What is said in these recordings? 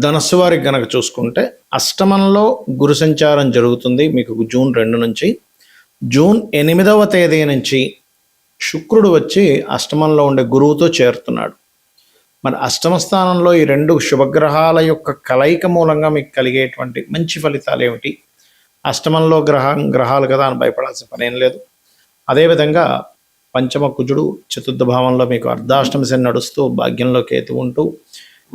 ధనస్సు వారికి గనక చూసుకుంటే అష్టమంలో గురు సంచారం జరుగుతుంది మీకు జూన్ 2 నుంచి. జూన్ 8వ తేదీ నుంచి శుక్రుడు వచ్చి అష్టమంలో ఉండే గురువుతో చేరుతున్నాడు. మరి అష్టమ స్థానంలో ఈ 2 శుభగ్రహాల యొక్క కలయిక మూలంగా మీకు కలిగేటువంటి మంచి ఫలితాలు ఏమిటి? అష్టమంలో గ్రహాలు కదా అని భయపడాల్సిన పని ఏం లేదు. అదేవిధంగా పంచమ కుజుడు, చతుర్థ భావంలో మీకు అర్ధాష్టమ శని నడుస్తూ భాగ్యంలో కేతు ఉంటూ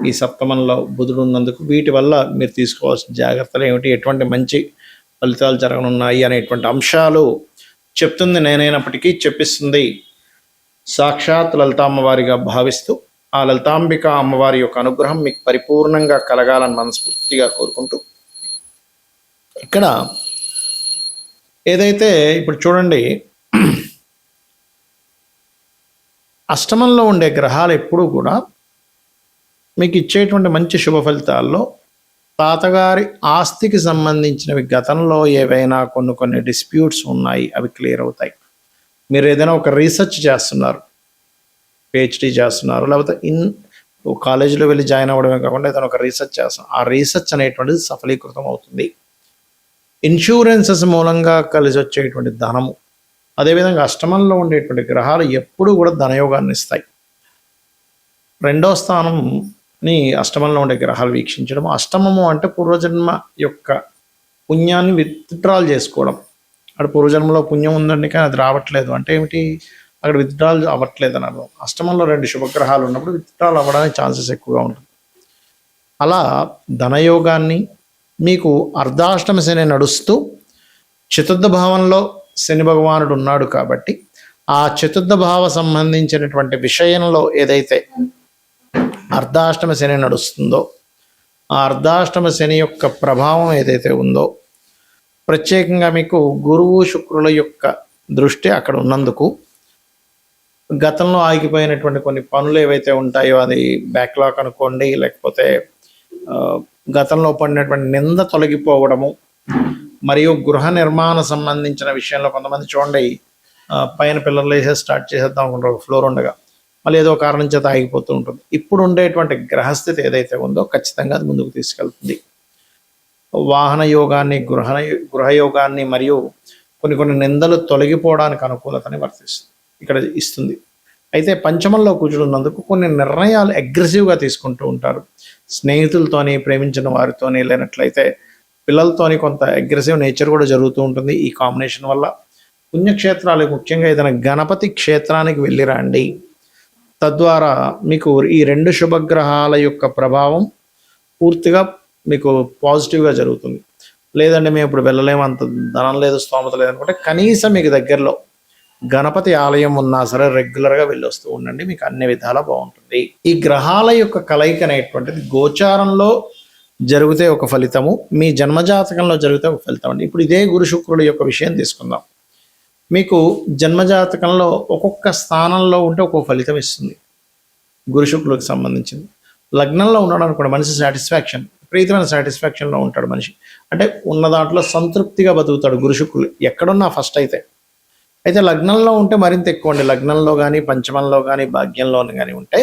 ఈ సప్తమంలో బుధుడు ఉన్నందుకు వీటి వల్ల మీరు తీసుకోవాల్సిన జాగ్రత్తలు ఏమిటి, ఎటువంటి మంచి ఫలితాలు జరగనున్నాయి అనేటువంటి అంశాలు చెప్తుంది నేనైనప్పటికీ చెప్పిస్తుంది సాక్షాత్ లలిత అమ్మవారిగా భావిస్తూ ఆ లలితాంబిక అమ్మవారి యొక్క అనుగ్రహం మీకు పరిపూర్ణంగా కలగాలని మనస్ఫూర్తిగా కోరుకుంటూ, ఇక్కడ ఏదైతే ఇప్పుడు చూడండి అష్టమంలో ఉండే గ్రహాలు ఎప్పుడూ కూడా మీకు ఇచ్చేటువంటి మంచి శుభ ఫలితాల్లో తాతగారి ఆస్తికి సంబంధించినవి గతంలో ఏవైనా కొన్ని డిస్ప్యూట్స్ ఉన్నాయి, అవి క్లియర్ అవుతాయి. మీరు ఏదైనా ఒక రీసెర్చ్ చేస్తున్నారు, పిహెచ్డి చేస్తున్నారు, లేకపోతే కాలేజీలో వెళ్ళి జాయిన్ అవ్వడమే కాకుండా ఏదైనా ఒక రీసెర్చ్ చేస్తున్నారు, ఆ రీసెర్చ్ అనేటువంటిది సఫలీకృతం అవుతుంది. ఇన్సూరెన్సెస్ మూలంగా కలిసి వచ్చేటువంటి ధనము, అదేవిధంగా అష్టమంలో ఉండేటువంటి గ్రహాలు ఎప్పుడూ కూడా ధనయోగాన్ని ఇస్తాయి. 2వ స్థానంని అష్టమంలో ఉండే గ్రహాలు వీక్షించడం. అష్టమము అంటే పూర్వజన్మ యొక్క పుణ్యాన్ని విత్డ్రాల్ చేసుకోవడం. అక్కడ పూర్వజన్మలో పుణ్యం ఉందండి కానీ అది రావట్లేదు అంటే ఏమిటి, అక్కడ విత్డ్రాల్ అవ్వట్లేదు అని అర్థం. అష్టమంలో 2 శుభగ్రహాలు ఉన్నప్పుడు విత్డ్రాల్ అవ్వడానికి ఛాన్సెస్ ఎక్కువగా ఉంటుంది. అలా ధనయోగాన్ని మీకు అర్ధాష్టమ శని నడుస్తూ చతుర్థ భావంలో శని భగవానుడు ఉన్నాడు కాబట్టి ఆ చతుర్థ భావ సంబంధించినటువంటి విషయంలో ఏదైతే అర్ధాష్టమ శని నడుస్తుందో ఆ అర్ధాష్టమ శని యొక్క ప్రభావం ఏదైతే ఉందో ప్రత్యేకంగా మీకు గురువు శుక్రుల యొక్క దృష్టి అక్కడ ఉన్నందుకు గతంలో ఆగిపోయినటువంటి కొన్ని పనులు ఏవైతే ఉంటాయో అది బ్యాక్లాగ్ అనుకోండి, లేకపోతే గతంలో పడినటువంటి నింద తొలగిపోవడము, మరియు గృహ నిర్మాణ సంబంధించిన విషయంలో కొంతమంది చూడండి పైన పిల్లర్లు వేసే స్టార్ట్ చేసేద్దాం అనుకుంటారు, ఫ్లోర్ ఉండగా మళ్ళీ ఏదో కారణం చేత ఆగిపోతూ ఉంటుంది. ఇప్పుడు ఉండేటువంటి గ్రహస్థితి ఏదైతే ఉందో ఖచ్చితంగా అది ముందుకు తీసుకెళ్తుంది. వాహన యోగాన్ని, గృహయోగాన్ని మరియు కొన్ని నిందలు తొలగిపోవడానికి అనుకూలతని వర్తిస్తుంది, ఇక్కడ ఇస్తుంది. అయితే పంచమంలో కుజుడు ఉన్నందుకు కొన్ని నిర్ణయాలు అగ్రెసివ్గా తీసుకుంటూ ఉంటారు. స్నేహితులతోని, ప్రేమించిన వారితోని, లేనట్లయితే పిల్లలతోని కొంత అగ్రెసివ్ నేచర్ కూడా జరుగుతూ ఉంటుంది. ఈ కాంబినేషన్ వల్ల పుణ్యక్షేత్రాలు, ముఖ్యంగా ఏదైనా గణపతి క్షేత్రానికి వెళ్ళి రండి. తద్వారా మీకు ఈ 2 శుభగ్రహాల యొక్క ప్రభావం పూర్తిగా మీకు పాజిటివ్గా జరుగుతుంది. లేదండి మేము ఇప్పుడు వెళ్ళలేము, అంత ధనం లేదు, స్తోమత లేదనుకుంటే కనీసం మీకు దగ్గరలో గణపతి ఆలయం ఉన్నా సరే రెగ్యులర్గా వెళ్ళొస్తూ ఉండండి, మీకు అన్ని విధాలా బాగుంటుంది. ఈ గ్రహాల యొక్క కలయిక అనేటువంటిది గోచారంలో జరిగితే ఒక ఫలితము, మీ జన్మజాతకంలో జరిగితే ఒక ఫలితం అండి. ఇప్పుడు ఇదే గురు శుక్రుడు యొక్క విషయం తీసుకుందాం. మీకు జన్మజాతకంలో ఒక్కొక్క స్థానంలో ఉంటే ఒక్కొక్క ఫలితం ఇస్తుంది గురు శుక్రుడికి సంబంధించింది. లగ్నంలో ఉన్నాడు అనుకోండి, మనిషి సాటిస్ఫాక్షన్, ప్రీతమైన సాటిస్ఫాక్షన్లో ఉంటాడు మనిషి, అంటే ఉన్న దాంట్లో సంతృప్తిగా బతుకుతాడు గురు శుక్రుడు ఎక్కడున్నా ఫస్ట్. అయితే లగ్నంలో ఉంటే మరింత ఎక్కువ అండి. లగ్నంలో కానీ, పంచమంలో కానీ, భాగ్యంలో కానీ ఉంటే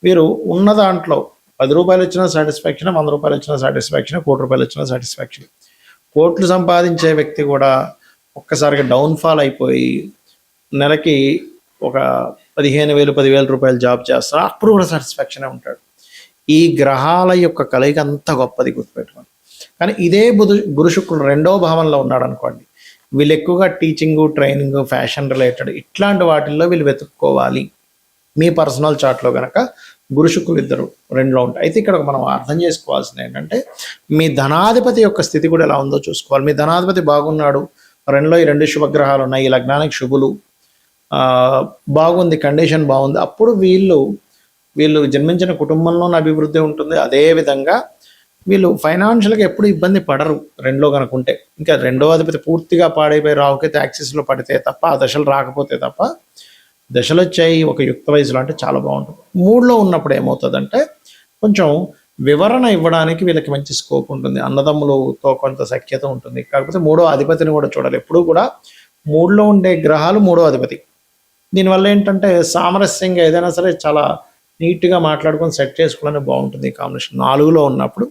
వీరు ఉన్న దాంట్లో 10 రూపాయలు వచ్చిన సాటిస్ఫాక్షన్, 100 రూపాయలు వచ్చిన సాటిస్ఫాక్షన్, 1 కోటి రూపాయలు వచ్చిన సాటిస్ఫాక్షన్. కోట్లు సంపాదించే వ్యక్తి కూడా ఒక్కసారిగా డౌన్ఫాల్ అయిపోయి నెలకి ఒక 15,000, 10,000 రూపాయలు జాబ్ చేస్తారు, అప్పుడు కూడా సాటిస్ఫాక్షనే ఉంటాడు. ఈ గ్రహాల యొక్క కలయిక అంత గొప్పది, గుర్తుపెట్టుకోండి. కానీ ఇదే గురు శుక్రుడు 2వ భావంలో ఉన్నాడు అనుకోండి, వీళ్ళు ఎక్కువగా టీచింగు, ట్రైనింగ్, ఫ్యాషన్ రిలేటెడ్ ఇట్లాంటి వాటిల్లో వీళ్ళు వెతుక్కోవాలి. మీ పర్సనల్ చార్ట్లో కనుక గురు శుక్రులు ఇద్దరు 2లో ఉంటాయి. అయితే ఇక్కడ మనం అర్థం చేసుకోవాల్సింది ఏంటంటే మీ ధనాధిపతి యొక్క స్థితి కూడా ఎలా ఉందో చూసుకోవాలి. మీ ధనాధిపతి బాగున్నాడు, 2లో ఈ 2 శుభగ్రహాలు ఉన్నాయి, ఈ లగ్నానికి శుభులు, బాగుంది, కండిషన్ బాగుంది, అప్పుడు వీళ్ళు జన్మించిన కుటుంబంలోనే అభివృద్ధి ఉంటుంది. అదేవిధంగా వీళ్ళు ఫైనాన్షియల్గా ఎప్పుడు ఇబ్బంది పడరు 2లో కనుకుంటే. ఇంకా 2వ అధిపతి పూర్తిగా పాడైపోయి రావుకైతే యాక్సిస్లో పడితే తప్ప, ఆ దశలు రాకపోతే తప్ప, దశలు వచ్చాయి ఒక యుక్త వయసులో అంటే చాలా బాగుంటుంది. 3లో ఉన్నప్పుడు ఏమవుతుందంటే కొంచెం వివరణ ఇవ్వడానికి వీళ్ళకి మంచి స్కోప్ ఉంటుంది, అన్నదమ్ములతో కొంత సఖ్యత ఉంటుంది. కాకపోతే 3వ అధిపతిని కూడా చూడాలి. ఎప్పుడూ కూడా 3లో ఉండే గ్రహాలు 3వ అధిపతి. దీనివల్ల ఏంటంటే సామరస్యంగా ఏదైనా సరే చాలా నీట్గా మాట్లాడుకొని సెట్ చేసుకోవడానికి బాగుంటుంది ఈ కాంబినేషన్. 4లో ఉన్నప్పుడు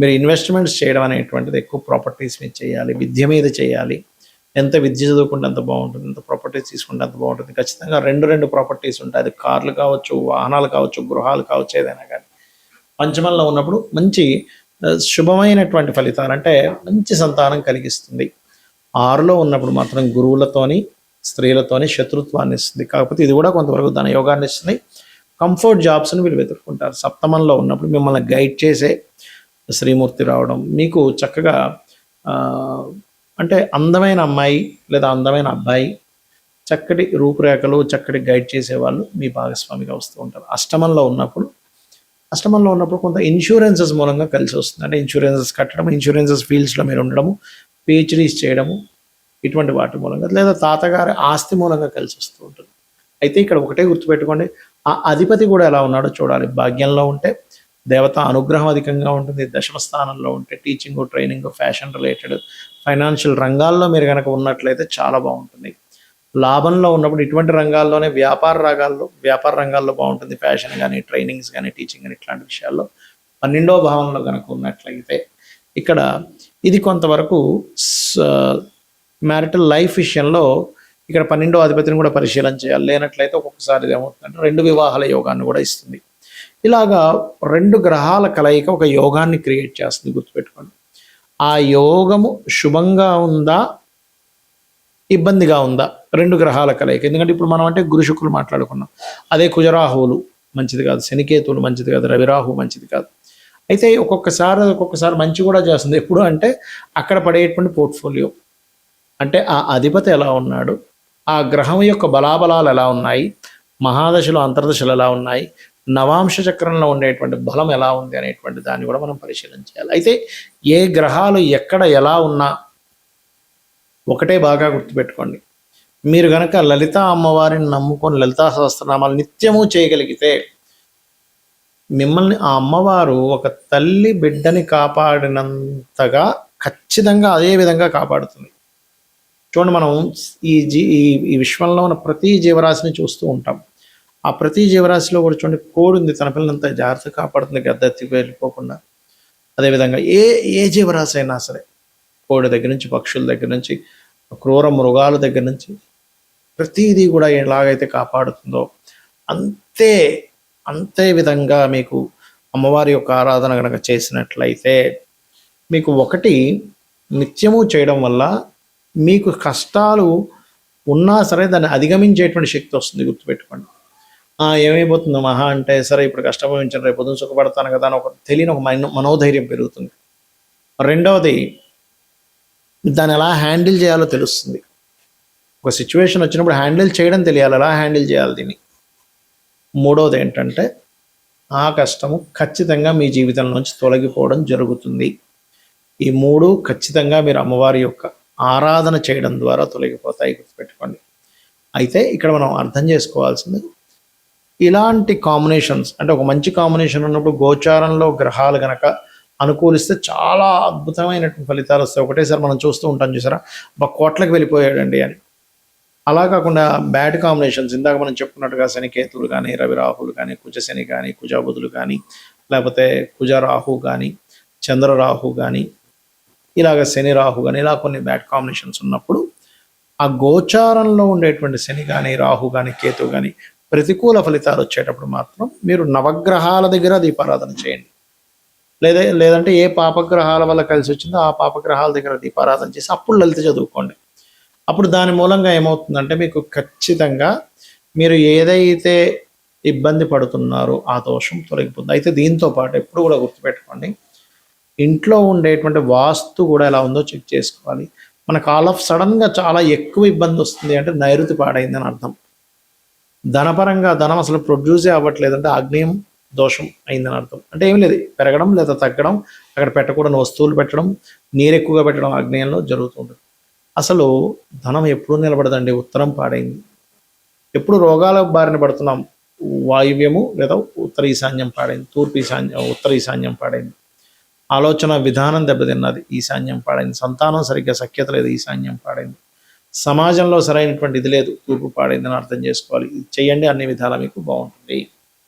మీరు ఇన్వెస్ట్మెంట్స్ చేయడం అనేటువంటిది ఎక్కువ ప్రాపర్టీస్ మీద చేయాలి, విద్య మీద చేయాలి. ఎంత విద్య చదువుకుంటే అంత బాగుంటుంది, ఎంత ప్రాపర్టీస్ తీసుకుంటే అంత బాగుంటుంది. ఖచ్చితంగా రెండు ప్రాపర్టీస్ ఉంటాయి. అది కార్లు కావచ్చు, వాహనాలు కావచ్చు, గృహాలు కావచ్చు, ఏదైనా కానీ. పంచమంలో ఉన్నప్పుడు మంచి శుభమైనటువంటి ఫలితాలు, అంటే మంచి సంతానం కలిగిస్తుంది. 6లో ఉన్నప్పుడు మాత్రం గురువులతోని, స్త్రీలతోని శత్రుత్వాన్ని ఇస్తుంది. కాకపోతే ఇది కూడా కొంతవరకు ధన యోగాన్ని ఇస్తుంది. కంఫర్ట్ జాబ్స్ని వీళ్ళు వెతుక్కుంటారు. సప్తమంలో ఉన్నప్పుడు మిమ్మల్ని గైడ్ చేసే శ్రీమూర్తి రావడం, మీకు చక్కగా అంటే అందమైన అమ్మాయి లేదా అందమైన అబ్బాయి, చక్కటి రూపురేఖలు, చక్కటి గైడ్ చేసేవాళ్ళు మీ భాగస్వామిగా వస్తూ ఉంటారు. అష్టమంలో ఉన్నప్పుడు కొంత ఇన్సూరెన్సెస్ మూలంగా కలిసి వస్తుంది. అంటే ఇన్సూరెన్సెస్ కట్టడం, ఇన్సూరెన్సెస్ ఫీల్డ్స్లో మీరు ఉండడము, పిహెచ్డీస్ చేయడము, ఇటువంటి వాటి మూలంగా, లేదా తాతగారి ఆస్తి మూలంగా కలిసి వస్తూ ఉంటుంది. అయితే ఇక్కడ ఒకటే గుర్తుపెట్టుకోండి, ఆ అధిపతి కూడా ఎలా ఉన్నాడో చూడాలి. భాగ్యంలో ఉంటే దేవత అనుగ్రహం అధికంగా ఉంటుంది. దశమ స్థానంలో ఉంటే teaching, training, fashion related, financial రంగాల్లో మీరు కనుక ఉన్నట్లయితే చాలా బాగుంటుంది. లాభంలో ఉన్నప్పుడు ఇటువంటి రంగాల్లోనే వ్యాపార రంగాల్లో బాగుంటుంది. ఫ్యాషన్ కానీ, ట్రైనింగ్స్ కానీ, టీచింగ్ కానీ, ఇట్లాంటి విషయాల్లో 12వ భావంలో కనుక ఉన్నట్లయితే ఇక్కడ ఇది కొంతవరకు మ్యారిటల్ లైఫ్ విషయంలో ఇక్కడ 12వ అధిపతిని కూడా పరిశీలన చేయాలి. లేనట్లయితే ఒక్కొక్కసారి ఏమవుతుందంటే 2 వివాహాల యోగాన్ని కూడా ఇస్తుంది. ఇలాగా 2 గ్రహాల కలయిక ఒక యోగాన్ని క్రియేట్ చేస్తుంది, గుర్తుపెట్టుకోండి. ఆ యోగము శుభంగా ఉందా, ఇబ్బందిగా ఉందా, 2 గ్రహాల కలయిక. ఎందుకంటే ఇప్పుడు మనం అంటే గురు శుక్రులు మాట్లాడుకున్నాం. అదే కుజరాహువులు మంచిది కాదు, శనికేతువులు మంచిది కాదు, రవిరాహు మంచిది కాదు. అయితే ఒక్కొక్కసారి మంచి కూడా చేస్తుంది. ఎప్పుడు అంటే అక్కడ పడేటువంటి పోర్ట్ఫోలియో, అంటే ఆ అధిపతి ఎలా ఉన్నాడు, ఆ గ్రహం యొక్క బలాబలాలు ఎలా ఉన్నాయి, మహాదశలు అంతర్దశలు ఎలా ఉన్నాయి, నవాంశ చక్రంలో ఉండేటువంటి బలం ఎలా ఉంది అనేటువంటి దాన్ని కూడా మనం పరిశీలన చేయాలి. అయితే ఏ గ్రహాలు ఎక్కడ ఎలా ఉన్నా ఒకటే బాగా గుర్తుపెట్టుకోండి, మీరు కనుక లలిత అమ్మవారిని నమ్ముకొని లలితా సహస్రనామాలు నిత్యము చేయగలిగితే మిమ్మల్ని ఆ అమ్మవారు ఒక తల్లి బిడ్డని కాపాడినంతగా ఖచ్చితంగా అదే విధంగా కాపాడుతుంది. చూడండి, మనం ఈ విశ్వంలో ఉన్న ప్రతి జీవరాశిని చూస్తూ ఉంటాం. ఆ ప్రతి జీవరాశిలో కూడా చూడండి, కోడి ఉంది, తన పిల్లలంతా జాగ్రత్తగా కాపాడుతుంది, గద్దెత్తి వెళ్ళిపోకుండా. అదేవిధంగా ఏ జీవరాశి అయినా సరే, కోడి దగ్గర నుంచి, పక్షుల దగ్గర నుంచి, క్రూర మృగాల దగ్గర నుంచి, ప్రతిదీ కూడా ఎలాగైతే కాపాడుతుందో అంతే విధంగా మీకు అమ్మవారి యొక్క ఆరాధన కనుక చేసినట్లయితే మీకు ఒకటి నిత్యము చేయడం వల్ల మీకు కష్టాలు ఉన్నా సరే దాన్ని అధిగమించేటువంటి శక్తి వస్తుంది, గుర్తుపెట్టుకోండి. ఏమైపోతుందో మహా అంటే సరే ఇప్పుడు కష్టపడించాను, రేపు పొద్దున సుఖపడతాను కదా అని ఒక తెలియని ఒక మనోధైర్యం పెరుగుతుంది. రెండవది, దాన్ని ఎలా హ్యాండిల్ చేయాలో తెలుస్తుంది. ఒక సిచ్యువేషన్ వచ్చినప్పుడు హ్యాండిల్ చేయడం తెలియాలి, ఎలా హ్యాండిల్ చేయాలి దీన్ని. మూడవది ఏంటంటే ఆ కష్టము ఖచ్చితంగా మీ జీవితం నుంచి తొలగిపోవడం జరుగుతుంది. ఈ 3 ఖచ్చితంగా మీరు అమ్మవారి యొక్క ఆరాధన చేయడం ద్వారా తొలగిపోతాయి, గుర్తుపెట్టుకోండి. అయితే ఇక్కడ మనం అర్థం చేసుకోవాల్సింది, ఇలాంటి కాంబినేషన్స్, అంటే ఒక మంచి కాంబినేషన్ ఉన్నప్పుడు గోచారంలో గ్రహాలు గనక అనుకూలిస్తే చాలా అద్భుతమైనటువంటి ఫలితాలు వస్తాయి. ఒకటేసారి మనం చూస్తూ ఉంటాం, చూసారా, కోట్లకు వెళ్ళిపోయాడండి అని. అలా కాకుండా బ్యాడ్ కాంబినేషన్స్, ఇందాక మనం చెప్పుకున్నట్టుగా శనికేతువులు కానీ, రవిరాహులు కానీ, కుజశని కానీ, కుజబుధులు కానీ, లేకపోతే కుజరాహు కానీ, చంద్రరాహు కానీ, ఇలాగ శని రాహు కానీ, ఇలా కొన్ని బ్యాడ్ కాంబినేషన్స్ ఉన్నప్పుడు ఆ గోచారంలో ఉండేటువంటి శని కానీ, రాహు కానీ, కేతు కానీ ప్రతికూల ఫలితాలు వచ్చేటప్పుడు మాత్రం మీరు నవగ్రహాల దగ్గర దీపారాధన చేయండి. లేదంటే ఏ పాపగ్రహాల వల్ల కలిసి వచ్చిందో ఆ పాపగ్రహాల దగ్గర దీపారాధన చేసి అప్పుడు లలిత చదువుకోండి. అప్పుడు దాని మూలంగా ఏమవుతుందంటే మీకు ఖచ్చితంగా మీరు ఏదైతే ఇబ్బంది పడుతున్నారో ఆ దోషం తొలగిపోతుంది. అయితే దీంతో పాటు ఎప్పుడు కూడా గుర్తుపెట్టుకోండి, ఇంట్లో ఉండేటువంటి వాస్తు కూడా ఎలా ఉందో చెక్ చేసుకోవాలి. మనకు ఆల్ ఆఫ్ సడన్గా చాలా ఎక్కువ ఇబ్బంది వస్తుంది అంటే నైరుతి పాడైందని అర్థం. ధనపరంగా ధనం అసలు ప్రొడ్యూసే అవ్వట్లేదంటే ఆగ్నేయం దోషం అయిందని అర్థం. అంటే ఏం లేదు, పెరగడం లేదా తగ్గడం, అక్కడ పెట్టకూడని వస్తువులు పెట్టడం, నీరు ఎక్కువగా పెట్టడం ఆగ్నేయంలో జరుగుతుంది. అసలు ధనం ఎప్పుడు నిలబడదండి, ఉత్తరం పాడైంది. ఎప్పుడు రోగాల బారిన పడుతున్నాం, వాయువ్యము లేదా ఉత్తర ఈశాన్యం పాడైంది, ఉత్తర ఈశాన్యం పాడైంది. ఆలోచన విధానం దెబ్బతిన్నది, ఈశాన్యం పాడైంది. సంతానం సరిగ్గా సఖ్యత లేదు, ఈశాన్యం పాడైంది. సమాజంలో సరైనటువంటి ఇది లేదు, తూర్పు పాడైందని అర్థం చేసుకోవాలి. ఇది చేయండి, అన్ని విధాలా మీకు బాగుంటుంది.